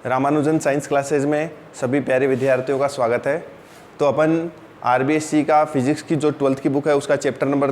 Ramanujan science classes में सभी प्यारे विद्यार्थियों का स्वागत है। तो अपन आरबीएससी का फिजिक्स की जो 12th की बुक है उसका चैप्टर नंबर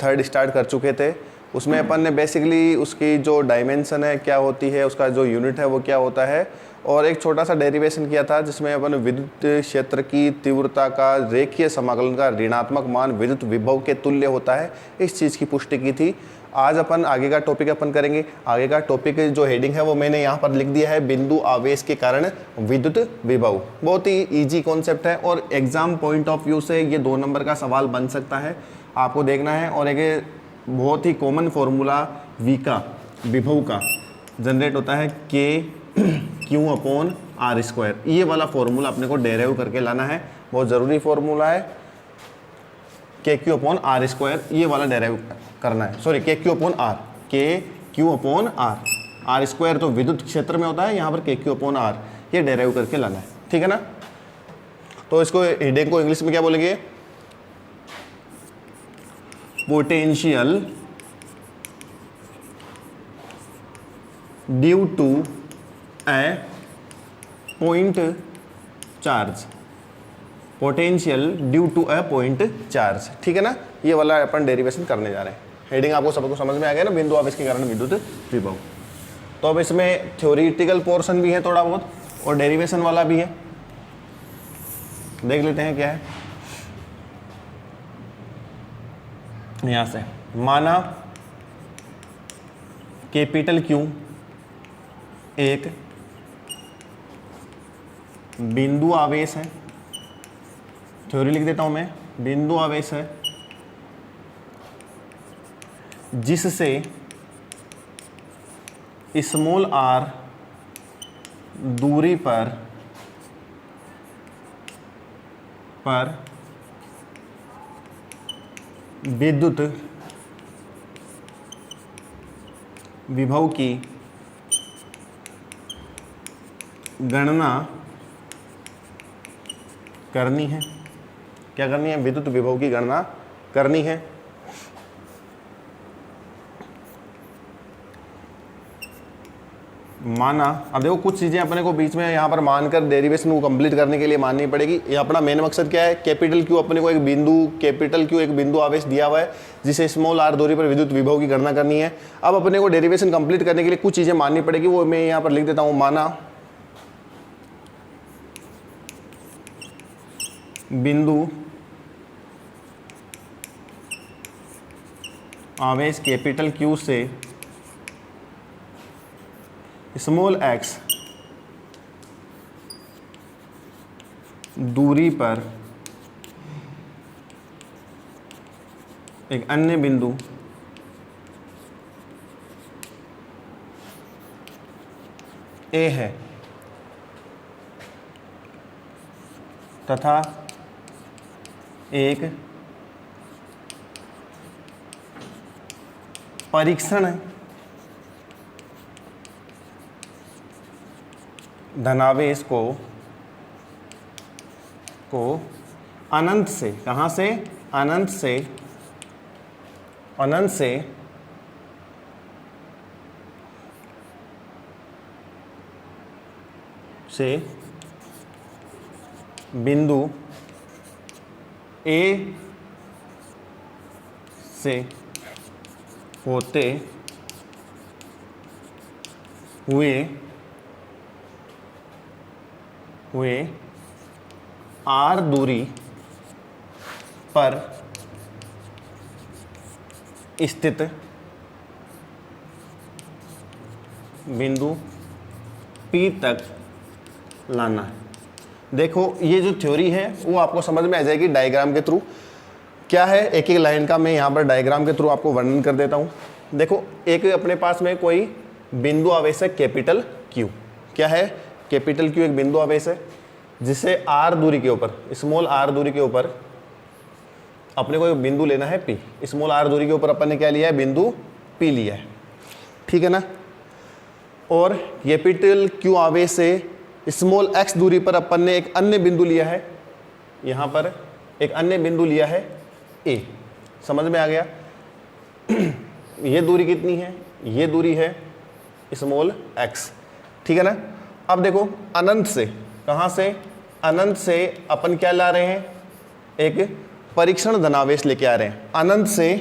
3 स्टार्ट कर चुके थे। उसमें अपन ने बेसिकली उसकी जो डायमेंशन है क्या होती है, उसका जो यूनिट है वो क्या होता है, और एक छोटा सा डेरिवेशन किया था जिसमें अपन विद्युत क्षेत्र की तीव्रता का रेखीय समाकलन का ऋणात्मक मान विद्युत विभव के तुल्य होता है, इस चीज़ की पुष्टि की थी। आज अपन आगे का टॉपिक अपन करेंगे। आगे का टॉपिक जो हेडिंग है वो मैंने यहाँ पर लिख दिया है, बिंदु आवेश के कारण विद्युत विभव। बहुत ही इजी कॉन्सेप्ट है और एग्जाम पॉइंट ऑफ व्यू से ये 2 नंबर का सवाल बन सकता है, आपको देखना है। और एक बहुत ही कॉमन फॉर्मूला V का, विभव का जनरेट होता है Q/R²। ये वाला फॉर्मूला अपने को डेराइव करके लाना है, बहुत ज़रूरी फॉर्मूला है। KQ/R², ये वाला डेराइव करना है, सॉरी KQ/R, KQ/R, R² तो विद्युत क्षेत्र में होता है, यहाँ पर KQ/R ये डेराइव करके लाना है, ठीक है ना। तो इसको हेडिंग को इंग्लिश में क्या बोलेंगे, potential due to a point charge, potential due to a point charge, ठीक है ना। ये वाला अपन डेरिवेशन करने जा रहे हैं। हेडिंग आपको सबको समझ में आ गया ना, बिंदु आवेश के कारण विद्युत विभव। तो अब इसमें थ्योरेटिकल पोर्शन भी है थोड़ा बहुत और डेरिवेशन वाला भी है, देख लेते हैं क्या है। यहां से माना कैपिटल Q एक बिंदु आवेश है, थ्योरी लिख देता हूं मैं, बिंदु आवेश है जिससे स्मॉल r दूरी पर विद्युत विभव की गणना करनी है। क्या करनी है, विद्युत विभव की गणना करनी है। माना, अब देखो कुछ चीज़ें अपने को बीच में यहाँ पर मानकर डेरिवेशन को कंप्लीट करने के लिए माननी पड़ेगी। ये अपना मेन मकसद क्या है, कैपिटल Q अपने को एक बिंदु, कैपिटल Q एक बिंदु आवेश दिया हुआ है जिसे स्मॉल r दूरी पर विद्युत विभव की गणना करनी है। अब अपने को डेरिवेशन कंप्लीट करने के लिए कुछ चीज़ें माननी पड़ेगी, वो मैं यहाँ पर लिख देता हूँ। माना बिंदु आवेश कैपिटल Q से स्मॉल x दूरी पर एक अन्य बिंदु A है तथा एक परीक्षण धनावेश को अनंत से, कहाँ से, अनंत से बिंदु A से होते हुए R दूरी पर स्थित बिंदु P तक लाना है। देखो ये जो थ्योरी है वो आपको समझ में आ जाएगी डायग्राम के थ्रू। क्या है, एक एक लाइन का मैं यहाँ पर डायग्राम के थ्रू आपको वर्णन कर देता हूँ। देखो एक अपने पास में कोई बिंदु आवेश है कैपिटल Q। क्या है, कैपिटल Q एक बिंदु आवेश है जिसे R दूरी के ऊपर, स्मॉल r दूरी के ऊपर अपने को एक बिंदु लेना है P। स्मॉल r दूरी के ऊपर अपन ने क्या लिया है, बिंदु P लिया है, ठीक है ना। और कैपिटल Q आवेश से स्मॉल x दूरी पर अपन ने एक अन्य बिंदु लिया है, यहाँ पर एक अन्य बिंदु लिया है A। समझ में आ गया। ये दूरी कितनी है, ये दूरी है स्मॉल x, ठीक है ना। अब देखो अनंत से, कहाँ से, अनंत से अपन क्या ला रहे हैं, एक परीक्षण धनावेश लेके आ रहे हैं। अनंत से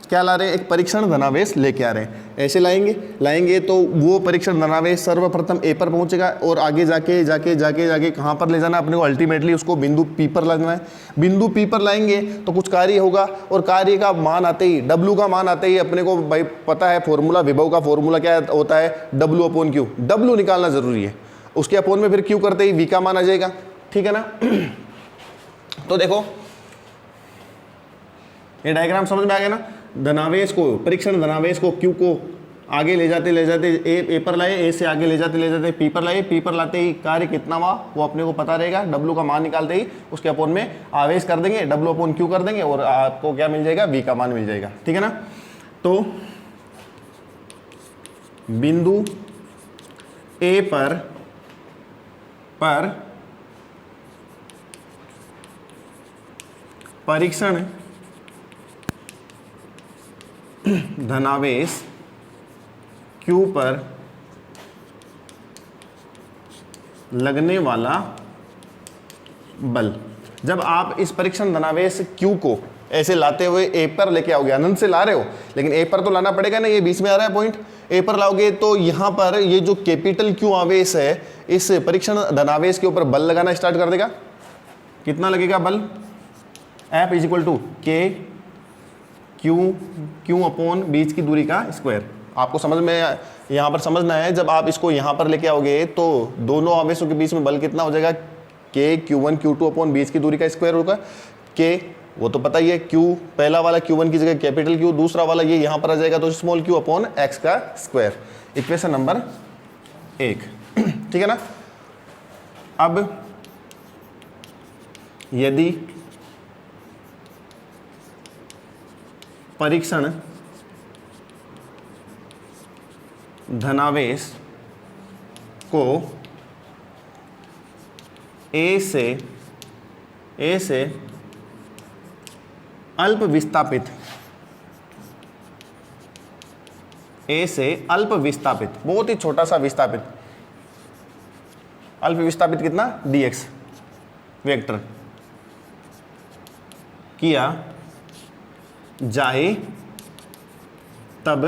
क्या ला रहे हैं, एक परीक्षण धनावेश लेके आ रहे हैं। ऐसे लाएंगे तो वो परीक्षण धनावेश सर्वप्रथम ए पर पहुंचेगा और आगे जाके जाके जाके जाके कहाँ पर ले जाना अपने को, अल्टीमेटली उसको बिंदु पी पर लगना है। बिंदु पी पर लाएंगे तो कुछ कार्य होगा और कार्य का मान आते ही, डब्ल्यू का मान आते ही अपने को भाई पता है फॉर्मूला, विभव का फॉर्मूला क्या होता है, डब्ल्यू अपॉन क्यू। डब्ल्यू निकालना जरूरी है, उसके अपोन में फिर क्यू करते ही वी का मान आ जाएगा, ठीक है ना। तो देखो ये डायग्राम समझ में आ गया ना। धनावेश को, परीक्षण धनावेश को, क्यू को आगे ले जाते ए पर लाए, ए से आगे ले जाते पी पर लाए, पी पर लाते ही कार्य कितना हुआ वो अपने को पता रहेगा। डब्ल्यू का मान निकालते ही उसके अपोन में आवेश कर देंगे, डब्ल्यू अपोन क्यू कर देंगे और आपको क्या मिल जाएगा, वी का मान मिल जाएगा, ठीक है ना। तो बिंदु ए पर परीक्षण धनावेश Q पर लगने वाला बल, जब आप इस परीक्षण धनावेश Q को ऐसे लाते हुए ए पर लेके आओगे, अनंत से ला रहे हो लेकिन ए पर तो लाना पड़ेगा ना, ये बीच में आ रहा है पॉइंट, ए पर लाओगे तो यहाँ पर ये जो कैपिटल Q आवेश है इस परीक्षण धनावेश के ऊपर बल लगाना स्टार्ट कर देगा। कितना लगेगा बल, F इज इक्वल टू के क्यू अपॉन बीच की दूरी का स्क्वायर। आपको समझ में यहाँ पर समझना है, जब आप इसको यहाँ पर लेके आओगे तो दोनों आवेशों के बीच में बल कितना हो जाएगा, के Q1 Q2 अपॉन बीच की दूरी का स्क्वायर होगा। के वो तो पता ही है, Q पहला वाला Q1 की जगह कैपिटल Q, दूसरा वाला ये यहाँ पर आ जाएगा तो स्मॉल q अपॉन x का स्क्वायर। इक्वेशन नंबर 1, ठीक है ना। अब यदि परीक्षण धनावेश को ए से अल्प विस्थापित, बहुत ही छोटा सा विस्थापित, अल्प विस्थापित कितना, dx वेक्टर किया जाए तब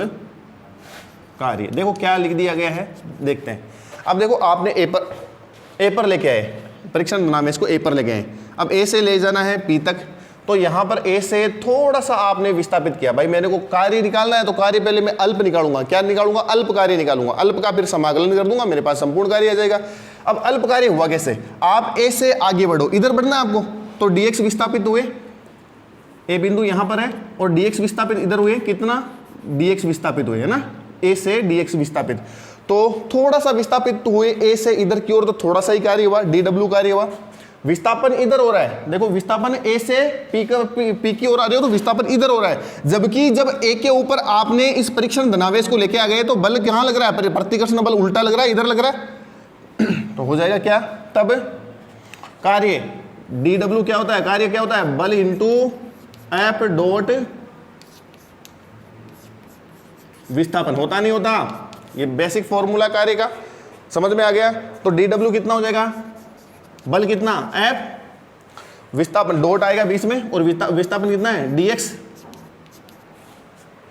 कार्य। देखो क्या लिख दिया गया है, देखते हैं। अब देखो आपने ए पर लेके आए, परीक्षण धनावेश को ए पर लेके आए, अब ए से ले जाना है पी तक, तो यहां पर ए से थोड़ा सा आपने विस्थापित किया। भाई मेरे को कार्य निकालना है तो कार्य पहले मैं अल्प निकालूंगा, क्या निकालूंगा, अल्प कार्य निकालूंगा, अल्प का फिर समाकलन कर दूंगा, मेरे पास संपूर्ण कार्य आ जाएगा। अब अल्प कार्य हुआ कैसे, आप ए से आगे बढ़ो, इधर बढ़ना है आपको, तो dx विस्थापित हुए, ए बिंदु यहां पर है और dx विस्थापित इधर हुए, कितना, dx विस्थापित हुए, है ना, ए से dx विस्थापित, तो थोड़ा सा विस्थापित हुए ए से इधर की ओर, तो थोड़ा सा ही कार्य हुआ, dw कार्य हुआ। विस्थापन इधर हो रहा है, देखो विस्थापन ए से पी की ओर आ रहे हो तो विस्थापन इधर हो रहा है, जबकि जब ए के ऊपर आपने इस परीक्षण धनावेश को लेके आ गए तो बल कहां लग रहा है, प्रतिकर्षण बल उल्टा लग रहा है, इधर लग रहा है। तो हो जाएगा क्या, तब कार्य dw क्या होता है, कार्य क्या होता है, बल इंटू एफ डॉट विस्थापन, होता नहीं होता, ये बेसिक फॉर्मूला कार्य का समझ में आ गया। तो dw कितना हो जाएगा, बल कितना, F, विस्थापन डॉट आएगा बीच में और विस्थापन कितना है, dx।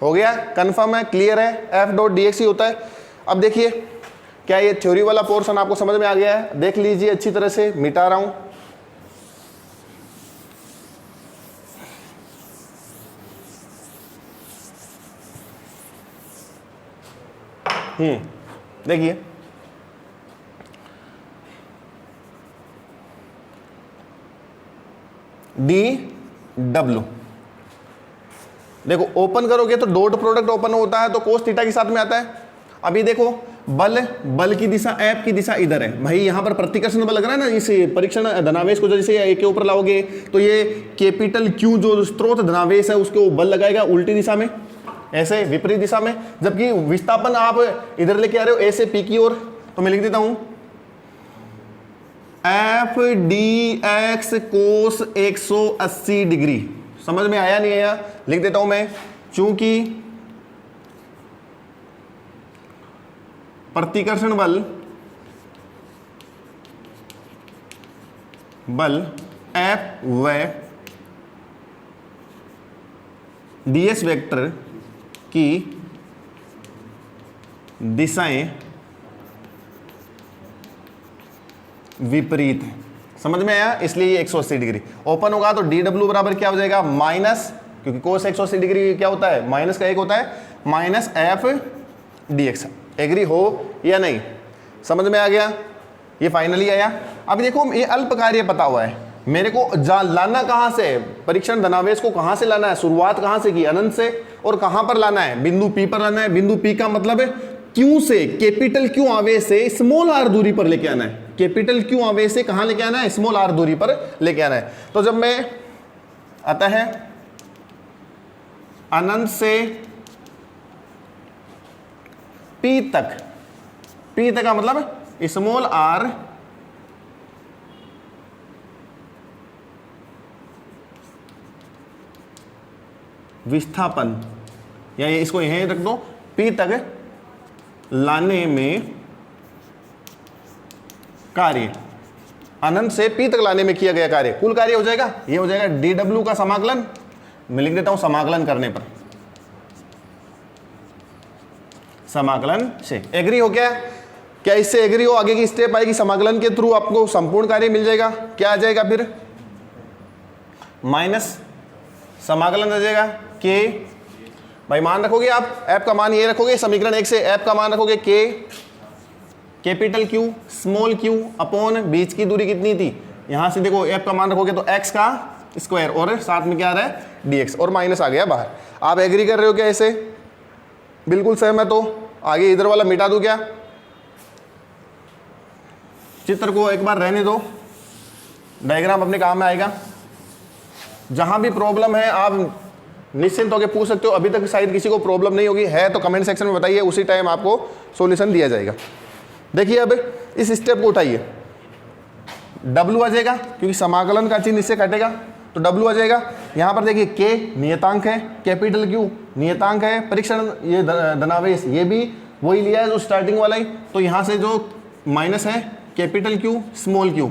हो गया, कंफर्म है, क्लियर है, F डॉट dx ही होता है। अब देखिए क्या ये थ्योरी वाला पोर्शन आपको समझ में आ गया है, देख लीजिए अच्छी तरह से, मिटा रहा हूं। देखिए dw, देखो ओपन करोगे तो डॉट प्रोडक्ट ओपन होता है तो कोस थीटा के साथ में आता है। अभी देखो बल की दिशा, एफ की दिशा इधर है, भाई यहां पर प्रतिकर्षण बल लग रहा है ना, इस परीक्षण धनावेश को जैसे ए के ऊपर लाओगे तो ये कैपिटल Q जो स्रोत धनावेश है उसको बल लगाएगा उल्टी दिशा में, ऐसे विपरीत दिशा में, जबकि विस्थापन आप इधर लेके आ रहे हो ए से पी की ओर, तो मैं लिख देता हूं एफ डी एक्स कोस 180 डिग्री। समझ में आया नहीं आया, लिख देता हूं मैं, चूंकि प्रतिकर्षण बल बल F व ds वेक्टर की दिशाएं विपरीत है। समझ में आया? इसलिए ये 180 डिग्री ओपन होगा तो dw बराबर क्या हो जाएगा माइनस, क्योंकि कोस 180 डिग्री क्या होता है माइनस का एक होता है, माइनस एफ dx। एग्री हो या नहीं? समझ में आ गया? ये फाइनली आया। अब देखो ये अल्प कार्य पता हुआ है मेरे को, लाना कहाँ से, परीक्षण धनावेश को कहाँ से लाना है, शुरुआत कहाँ से की, अनंत से, और कहाँ पर लाना है, बिंदु P पर लाना है। बिंदु P का मतलब है Q से, कैपिटल Q आवेश से स्मॉल r दूरी पर लेके आना है। कैपिटल Q आवेश से कहाँ लेके आना है, स्मॉल r दूरी पर लेके आना है। तो जब मैं आता है अनंत से P तक, P तक का मतलब स्मॉल r विस्थापन, या इसको यहीं रख दो, P तक लाने में कार्य, अनंत से P तक लाने में किया गया कार्य, कुल कार्य हो जाएगा, ये हो जाएगा dw का समाकलन। मैं लिख देता हूं समाकलन करने पर, समाकलन से। एग्री हो गया? क्या इससे एग्री हो? आगे की स्टेप आएगी, समाकलन के थ्रू आपको संपूर्ण कार्य मिल जाएगा। क्या आ जाएगा फिर? माइनस समाकलन आ जाएगा के, भाई मान रखोगे आप, ऐप का मान ये रखोगे समीकरण 1 से, ऐप का मान रखोगे के capital Q small q upon बीच की दूरी कितनी थी, यहां से देखो ऐप का मान रखोगे तो x का स्क्वायर और साथ में क्या आ रहा है dx, और माइनस आ गया बाहर। आप एग्री कर रहे हो क्या? ऐसे बिल्कुल सहमत हो? आगे इधर वाला मिटा दूं क्या? चित्र को एक बार रहने दो, डायग्राम अपने काम में आएगा। जहां भी प्रॉब्लम है आप निश्चिंत होकर पूछ सकते हो। अभी तक शायद किसी को प्रॉब्लम नहीं होगी, है तो कमेंट सेक्शन में बताइए, उसी टाइम आपको सॉल्यूशन दिया जाएगा। देखिए अब इस स्टेप को उठाइए, W आ जाएगा क्योंकि समाकलन का चिन्ह इससे कटेगा, तो W आ जाएगा। यहाँ पर देखिए K नियतांक है, कैपिटल Q नियतांक है, परीक्षण ये धनावेश ये भी वही लिया है जो स्टार्टिंग वाला ही, तो यहाँ से जो माइनस है कैपिटल Q स्मॉल q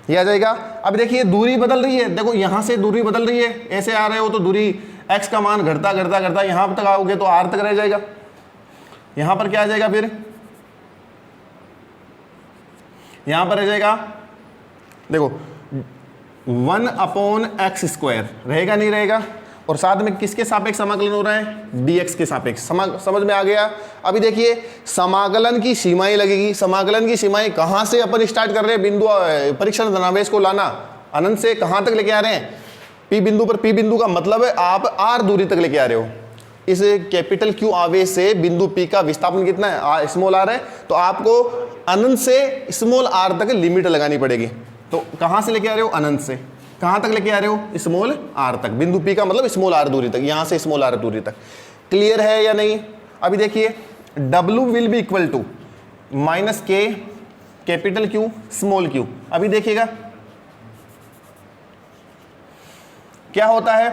ये आ जाएगा। अब देखिए दूरी बदल रही है, देखो यहाँ से दूरी बदल रही है, ऐसे आ रहे हो तो दूरी x का मान घटता घटता घटता यहाँ तक आओगे तो r तक रह जाएगा। यहाँ पर क्या आ जाएगा फिर? यहाँ पर रह जाएगा देखो 1/x² रहेगा नहीं रहेगा, और साथ में किसके सापेक्ष समाकलन हो रहा है? dx के सापेक्ष। समझ में आ गया? अभी देखिए समाकलन की सीमाएं लगेगी। समाकलन की सीमाएं कहां से अपन स्टार्ट कर रहे हैं? बिंदु परीक्षण धनावेश को लाना अनंत से कहां तक लेके आ रहे हैं? P बिंदु पर। P बिंदु का मतलब है आप r दूरी तक लेके आ रहे हो। इस कैपिटल Q आवेश से बिंदु P का विस्थापन कितना है? स्मॉल r है, तो आपको अनंत से स्मॉल r तक लिमिट लगानी पड़ेगी। तो कहां से लेके आ रहे हो? अनंत से। कहां तक लेके आ रहे हो? स्मॉल r तक। बिंदु P का मतलब स्मॉल r दूरी तक, यहां से स्मॉल r दूरी तक। क्लियर है या नहीं? अभी देखिए W will be equal to minus K capital Q small q। अभी देखिएगा क्या होता है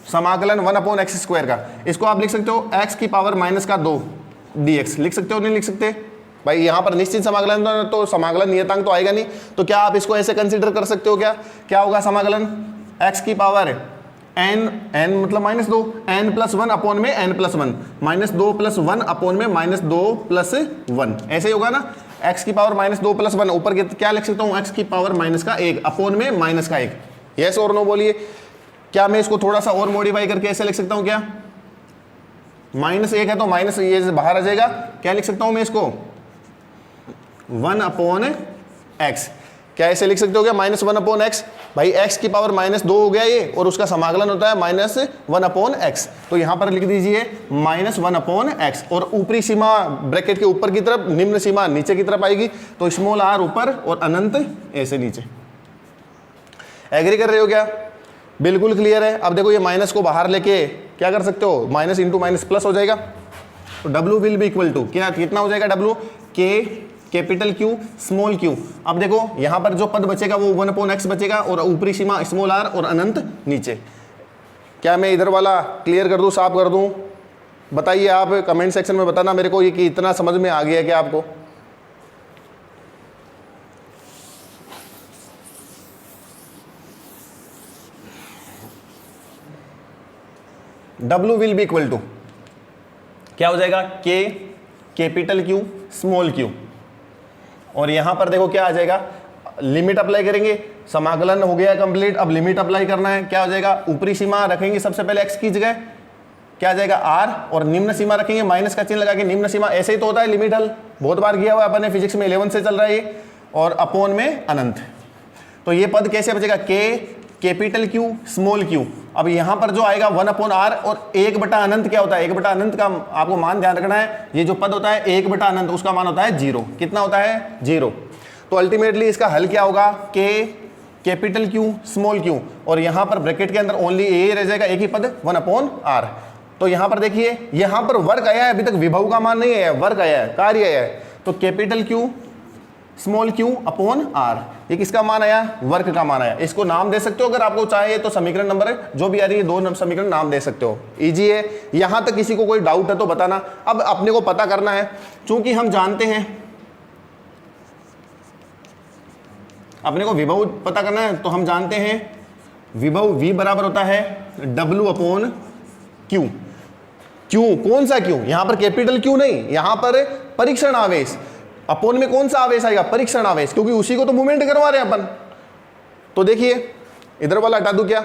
समाकलन 1/x² का, इसको आप लिख सकते हो x की पावर -2 dx। लिख सकते हो नहीं लिख सकते? भाई यहाँ पर निश्चित समाकलन तो समाकलन नियतांक तो आएगा नहीं, तो क्या आप इसको ऐसे कंसीडर कर सकते हो? क्या होगा समाकलन? x की पावर n मतलब -2 n+1 अपॉन में n+1 -2 + 1 अपॉन में -2 + 1, ऐसे ही होगा ना। x की पावर -2 + 1 ऊपर क्या लिख सकता हूँ? x की पावर -1 अपॉन में -1। यस और नो बोलिए। क्या मैं इसको थोड़ा सा और मॉडिफाई करके ऐसे लिख सकता हूँ? क्या -1 है तो माइनस ये बाहर आ जाएगा। क्या लिख सकता हूँ मैं इसको? 1/x। क्या ऐसे लिख सकते हो क्या? -1/x। भाई x की पावर -2 हो गया ये, और उसका समाकलन होता है -1/x। तो यहां पर लिख दीजिए -1/x, और ऊपरी सीमा ब्रैकेट के ऊपर की तरफ, निम्न सीमा नीचे की तरफ आएगी, तो स्मॉल r ऊपर और अनंत ऐसे नीचे। एग्री कर रहे हो क्या? बिल्कुल क्लियर है। अब देखो ये माइनस को बाहर लेके क्या कर सकते हो? माइनस इंटू माइनस प्लस हो जाएगा। तो W will be equal to क्या, कितना हो जाएगा? W K capital Q small q। अब देखो यहाँ पर जो पद बचेगा वो 1/x बचेगा, और ऊपरी सीमा स्मॉल r और अनंत नीचे। क्या मैं इधर वाला क्लियर कर दूँ, साफ कर दूँ? बताइए आप कमेंट सेक्शन में बताना मेरे को ये कि इतना समझ में आ गया क्या आपको? W will be equal to क्या हो जाएगा, K capital Q small q, और यहां पर देखो क्या आ जाएगा, लिमिट अप्लाई करेंगे, समाकलन हो गया कंप्लीट, अब लिमिट अप्लाई करना है, क्या हो जाएगा, ऊपरी सीमा रखेंगे सबसे पहले x की जगह, क्या आ जाएगा r, और निम्न सीमा रखेंगे माइनस का चिन्ह लगा के निम्न सीमा, ऐसे ही तो होता है लिमिट हल, बहुत बार किया हुआ है अपन ने, फिजिक्स में 11 से चल रहा है ये, और अपोन में अनंत। तो ये पद कैसे बचेगा, k capital Q small q, अब यहां पर जो आएगा 1/r, और 1 बटा अनंत क्या होता है, 1 बटा अनंत का आपको मान ध्यान रखना है, ये जो पद होता है 1 बटा अनंत उसका मान होता है 0, कितना होता है 0। तो अल्टीमेटली इसका हल क्या होगा, k capital Q small q, और यहां पर ब्रैकेट के अंदर ओनली a रह जाएगा, एक ही पद 1/r। तो यहां पर देखिए, यहां पर वर्ग आया है, अभी तक विभव का मान नहीं आया, वर्ग आया है, कार्य आया है, तो capital Q small q upon r, ये किसका मान आया, वर्ग का मान आया। इसको नाम दे सकते हो अगर आपको चाहिए तो, समीकरण नंबर जो भी आ रही है 2 समीकरण नाम दे सकते हो, इजी है। यहां तक किसी को कोई डाउट है तो बताना। अब अपने को पता करना है, चूंकि हम जानते हैं, अपने को विभव पता करना है, तो हम जानते हैं विभव v बराबर होता है W अपॉन Q। क्यों, कौन सा क्यों, यहां पर कैपिटल Q नहीं, यहां पर परीक्षण आवेश, अपोन में कौन सा आवेश आएगा, परीक्षण आवेश, क्योंकि उसी को तो मूवमेंट करवा रहे हैं अपन। तो देखिए इधर वाला हटा दूं क्या,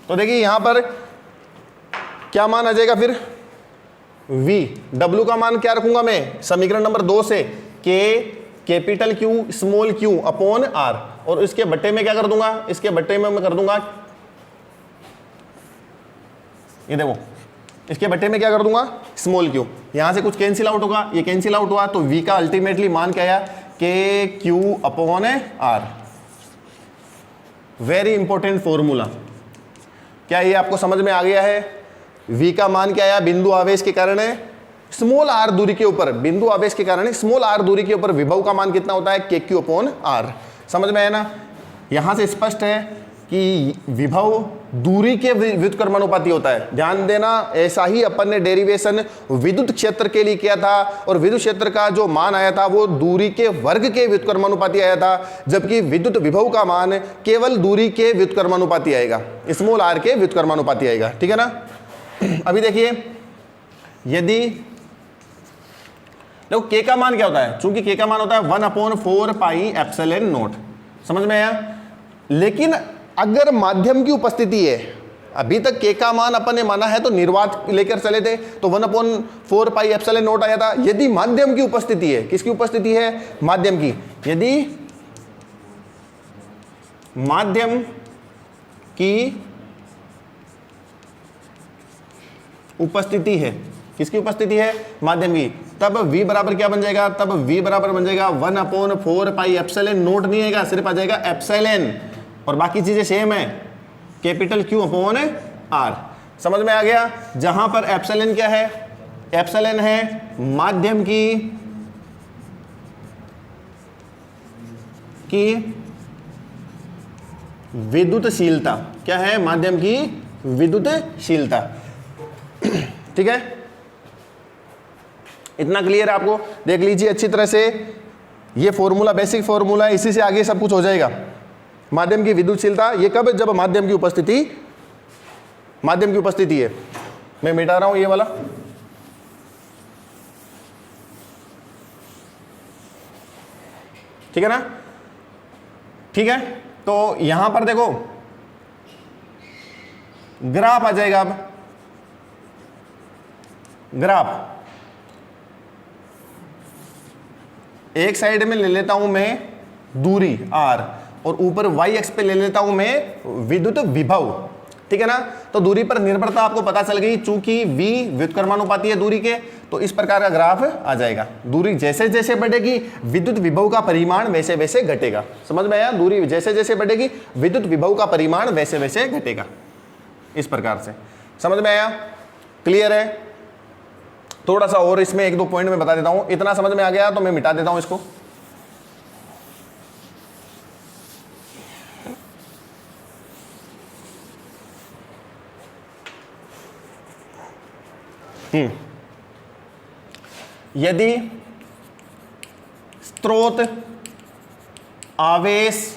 तो देखिए यहां पर क्या मान आ जाएगा फिर, v, W का मान क्या रखूंगा मैं, समीकरण नंबर 2 से, K capital Q small q upon r, और इसके बट्टे में क्या कर दूंगा, इसके बट्टे में मैं कर दूंगा, ये देखो इसके बट्टे में क्या कर दूंगा, स्मॉल q, यहां से कुछ कैंसिल आउट होगा, ये कैंसिल आउट हुआ, तो v का अल्टीमेटली मान क्या आया, k q upon r। Very important formula, क्या ये आपको समझ में आ गया है। v का मान क्या आया, बिंदु आवेश के कारण स्मॉल r दूरी के ऊपर, बिंदु आवेश के कारण स्मॉल r दूरी के ऊपर विभव का मान कितना होता है, kq अपॉन r। समझ में आया ना, यहां से स्पष्ट है कि विभव दूरी के व्युत्क्रमानुपाती होता है। ध्यान देना, ऐसा ही अपन ने डेरिवेशन विद्युत क्षेत्र के लिए किया था, और विद्युत क्षेत्र का जो मान आया था वो दूरी के वर्ग के व्युत्क्रमानुपाती आया था, जबकि विद्युत विभव का मान केवल दूरी के व्युत्क्रमानुपाती आएगा, स्मॉल r के व्युत्क्रमानुपाती आएगा, ठीक है ना। अभी देखिए, यदि देखो k का मान क्या होता है, चूंकि k का मान होता है 1/4 पाई एप्सिलॉन नॉट, समझ में आया। लेकिन अगर माध्यम की उपस्थिति है, अभी तक k का मान अपन ने माना है तो निर्वात लेकर चले थे, तो 1/4 पाई एप्सिलॉन नॉट आया था। यदि माध्यम की उपस्थिति है, किसकी उपस्थिति है, माध्यम की, यदि माध्यम की उपस्थिति है, किसकी उपस्थिति है, माध्यम की, तब v बराबर क्या बन जाएगा, तब v बराबर बन जाएगा 1/4 पाई एप्सिलॉन नॉट नहीं आएगा, सिर्फ आ जाएगा एप्सिलॉन, और बाकी चीजें सेम है, कैपिटल Q अपॉन r। समझ में आ गया। जहां पर एप्सिलॉन क्या है, एप्सिलॉन है माध्यम की विद्युतशीलता, क्या है, माध्यम की विद्युतशीलता, ठीक है। इतना क्लियर है आपको, देख लीजिए अच्छी तरह से, ये फॉर्मूला बेसिक फॉर्मूला है, इसी से आगे सब कुछ हो जाएगा। माध्यम की विद्युतशीलता, ये कब, जब माध्यम की उपस्थिति है। मैं मिटा रहा हूं ये वाला, ठीक है ना, ठीक है। तो यहां पर देखो ग्राफ आ जाएगा, अब ग्राफ एक साइड में ले लेता हूं मैं दूरी r, और ऊपर y अक्ष पे ले लेता हूं मैं विद्युत विभव, ठीक है ना। तो दूरी पर निर्भरता आपको पता चल गई, चूंकि v व्युत्क्रमानुपाती है दूरी के, तो इस प्रकार का ग्राफ आ जाएगा। दूरी जैसे जैसे बढ़ेगी विद्युत विभव का परिमाण वैसे वैसे घटेगा। समझ में आया, दूरी जैसे जैसे बढ़ेगी विद्युत विभव का परिमाण वैसे वैसे घटेगा, इस प्रकार से। समझ में आया, क्लियर है। थोड़ा सा और इसमें 1-2 पॉइंट में बता देता हूं, इतना समझ में आ गया तो मैं मिटा देता हूं इसको। यदि स्रोत आवेश,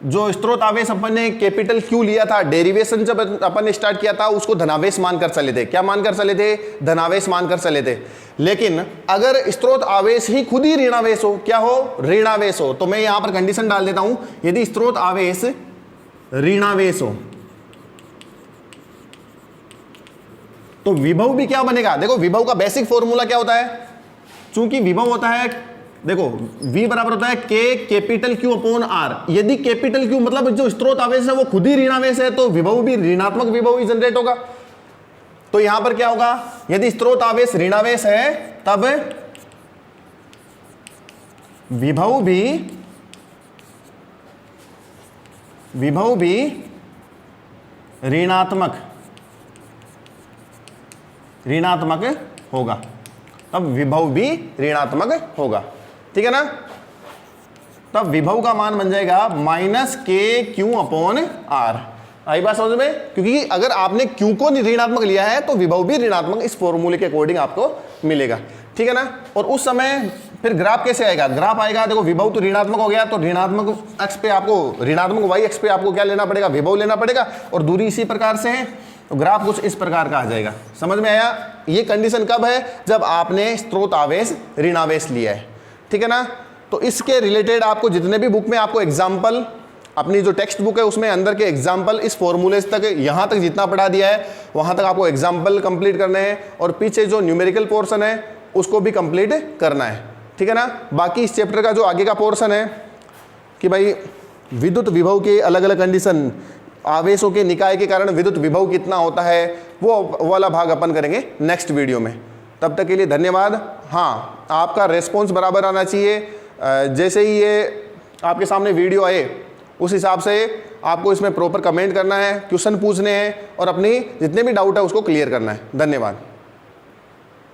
जो स्रोत आवेश अपन ने कैपिटल क्यू लिया था, डेरिवेशन जब अपन ने स्टार्ट किया था उसको धनावेश मानकर चले थे। क्या मानकर चले थे? धनावेश मानकर चले थे। लेकिन अगर स्रोत आवेश ही खुद ही ऋणावेश हो, क्या हो? ऋणावेश हो, तो मैं यहां पर कंडीशन डाल देता हूं, यदि स्रोत आवेश ऋणावेश हो तो विभव भी क्या बनेगा? देखो विभव का बेसिक फॉर्मूला क्या होता है? चूंकि विभव होता है, देखो V बराबर होता है K capital Q upon R। यदि कैपिटल Q मतलब जो स्रोत आवेश है वो खुद ही ऋणावेश है तो विभव भी ऋणात्मक विभव ही जनरेट होगा। तो यहां पर क्या होगा? यदि स्रोत आवेश ऋणावेश है तब विभव भी ऋणात्मक होगा, तब विभव भी ऋणात्मक होगा। ठीक है ना? तब विभव का मान बन जाएगा -KQ अपॉन R। आई बात समझ में? क्योंकि अगर आपने Q को ऋणात्मक लिया है तो विभव भी ऋणात्मक इस फॉर्मूले के अकॉर्डिंग आपको मिलेगा। ठीक है ना? और उस समय फिर ग्राफ कैसे आएगा? ग्राफ आएगा, देखो विभव तो ऋणात्मक हो गया तो ऋणात्मक एक्स पे आपको, ऋणात्मक वाई एक्स पे आपको क्या लेना पड़ेगा? विभव लेना पड़ेगा, और दूरी इसी प्रकार से है तो ग्राफ कुछ इस प्रकार का आ जाएगा। समझ में आया? ये कंडीशन कब है? जब आपने स्रोत आवेश ऋणावेश लिया है। ठीक है ना? तो इसके रिलेटेड आपको जितने भी बुक में आपको एग्जाम्पल, अपनी जो टेक्स्ट बुक है उसमें अंदर के एग्जाम्पल इस फॉर्मूले तक, यहाँ तक जितना पढ़ा दिया है वहाँ तक आपको एग्जाम्पल कंप्लीट करने हैं, और पीछे जो न्यूमेरिकल पोर्शन है उसको भी कंप्लीट करना है। ठीक है ना? बाकी इस चैप्टर का जो आगे का पोर्शन है कि भाई विद्युत विभव के अलग अलग कंडीशन, आवेशों के निकाय के कारण विद्युत विभव कितना होता है, वो वाला भाग अपन करेंगे नेक्स्ट वीडियो में। तब तक के लिए धन्यवाद। हाँ, आपका रेस्पॉन्स बराबर आना चाहिए। जैसे ही ये आपके सामने वीडियो आए उस हिसाब से आपको इसमें प्रॉपर कमेंट करना है, क्वेश्चन पूछने हैं और अपनी जितने भी डाउट है उसको क्लियर करना है। धन्यवाद।